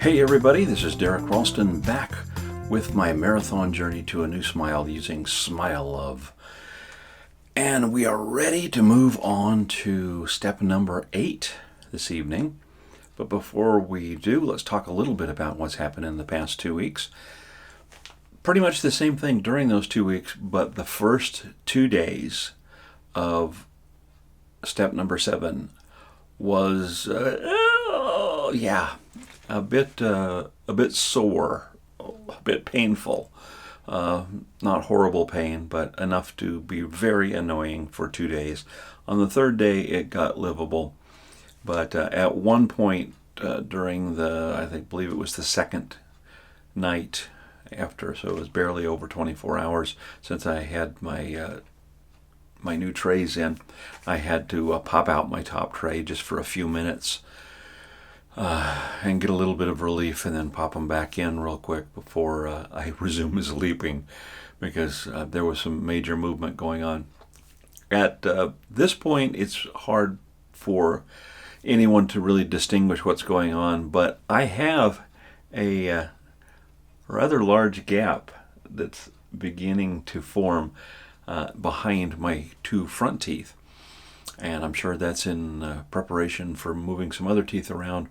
Hey everybody, this is Derek Ralston back with my marathon journey to a new smile using Smile Love. And we are ready to move on to step number 8 this evening. But before we do, let's talk a little bit about what's happened in the past 2 weeks. Pretty much the same thing during those 2 weeks, but the first 2 days of step number 7 was, a bit sore, a bit painful. Not horrible pain, but enough to be very annoying for 2 days. On the third day, it got livable, but at one point during believe it was the second night after, so it was barely over 24 hours since I had my new trays in, I had to pop out my top tray just for a few minutes and get a little bit of relief, and then pop them back in real quick before I resume sleeping, because there was some major movement going on. At this point, it's hard for anyone to really distinguish what's going on, but I have a rather large gap that's beginning to form behind my 2 front teeth. And I'm sure that's in preparation for moving some other teeth around.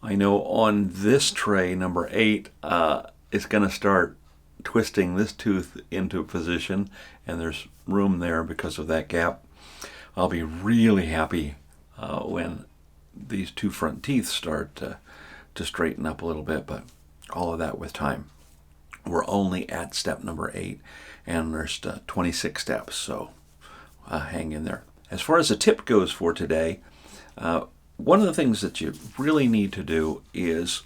I know on this tray, number 8, it's going to start twisting this tooth into position, and there's room there because of that gap. I'll be really happy when these 2 front teeth start to straighten up a little bit, but all of that with time. We're only at step number 8, and there's 26 steps, so hang in there. As far as the tip goes for today, one of the things that you really need to do is,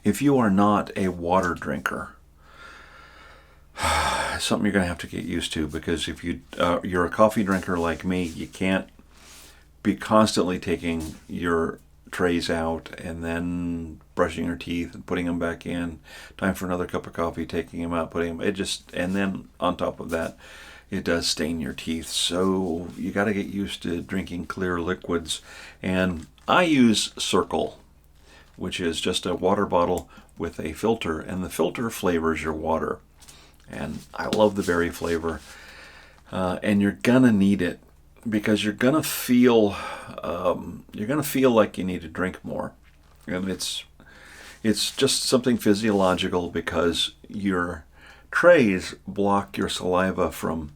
if you are not a water drinker, something you're going to have to get used to, because if you're a coffee drinker like me, you can't be constantly taking your trays out and then brushing your teeth and putting them back in. Time for another cup of coffee, taking them out, putting them. And then on top of that, it does stain your teeth. So you got to get used to drinking clear liquids. And I use Circle, which is just a water bottle with a filter, and the filter flavors your water. And I love the berry flavor. And you're gonna need it, because you're gonna feel like you need to drink more. And it's just something physiological, because your trays block your saliva from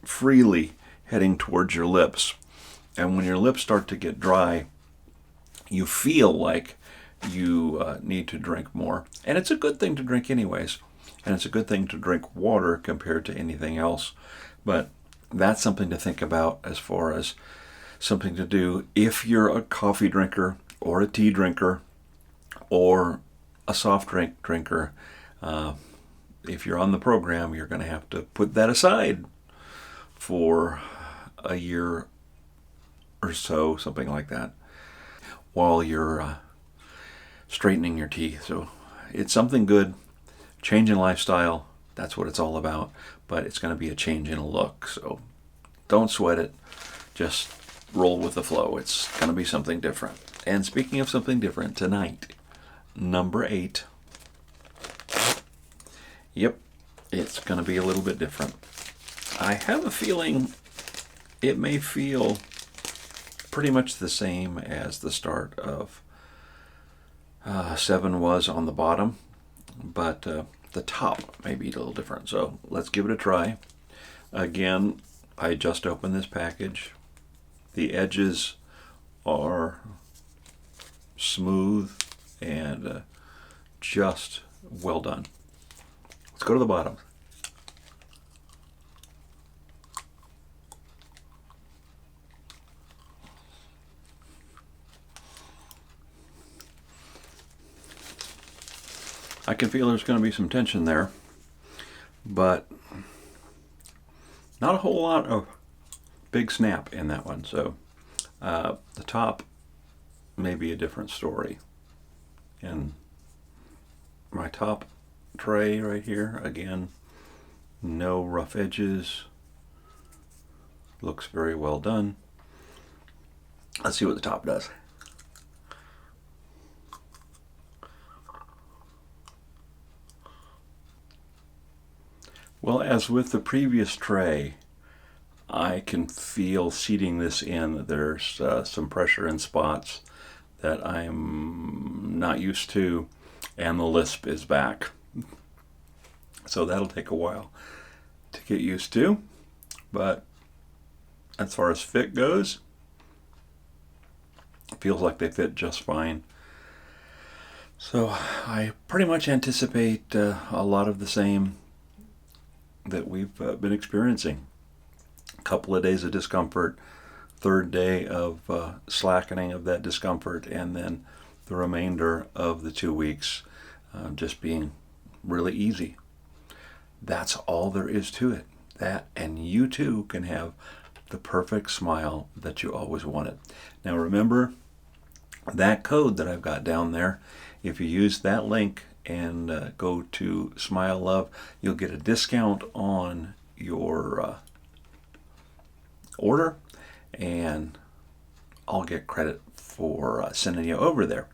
freely heading towards your lips. And when your lips start to get dry, you feel like you need to drink more. And it's a good thing to drink anyways. And it's a good thing to drink water compared to anything else. But that's something to think about as far as something to do if you're a coffee drinker or a tea drinker or a soft drink drinker. If you're on the program, you're going to have to put that aside for a year or so, something like that, while you're straightening your teeth. So it's something good. Change in lifestyle, that's what it's all about. But it's going to be a change in look. So don't sweat it. Just roll with the flow. It's going to be something different. And speaking of something different, tonight, number 8. Yep, it's going to be a little bit different. I have a feeling it may feel pretty much the same as the start of 7 was on the bottom, but the top may be a little different. So let's give it a try. Again, I just opened this package. The edges are smooth and just well done. Let's go to the bottom. I can feel there's going to be some tension there, but not a whole lot of big snap in that one. So the top may be a different story. And my top tray right here, again, no rough edges, looks very well done. Let's see what the top does. Well, as with the previous tray, I can feel seating this in. There's some pressure in spots that I'm not used to, and the lisp is back. So that'll take a while to get used to. But as far as fit goes, it feels like they fit just fine. So I pretty much anticipate a lot of the same that we've been experiencing. A couple of days of discomfort, third day of slackening of that discomfort, and then the remainder of the 2 weeks just being really easy. That's all there is to it. That, and you too can have the perfect smile that you always wanted. Now remember that code that I've got down there. If you use that link and go to Smile Love, you'll get a discount on your order, and I'll get credit for sending you over there.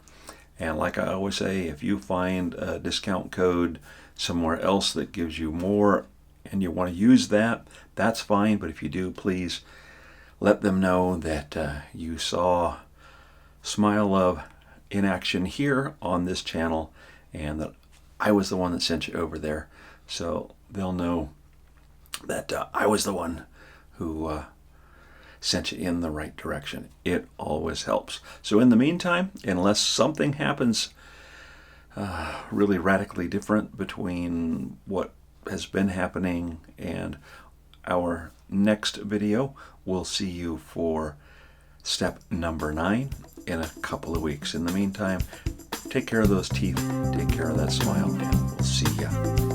And like I always say, if you find a discount code somewhere else that gives you more and you want to use that, that's fine. But if you do, please let them know that you saw Smile Love in action here on this channel, and that I was the one that sent you over there. So they'll know that I was the one who sent you in the right direction. It always helps. So in the meantime, unless something happens really radically different between what has been happening and our next video, we'll see you for step number 9 in a couple of weeks. In the meantime, take care of those teeth, take care of that smile, and we'll see ya.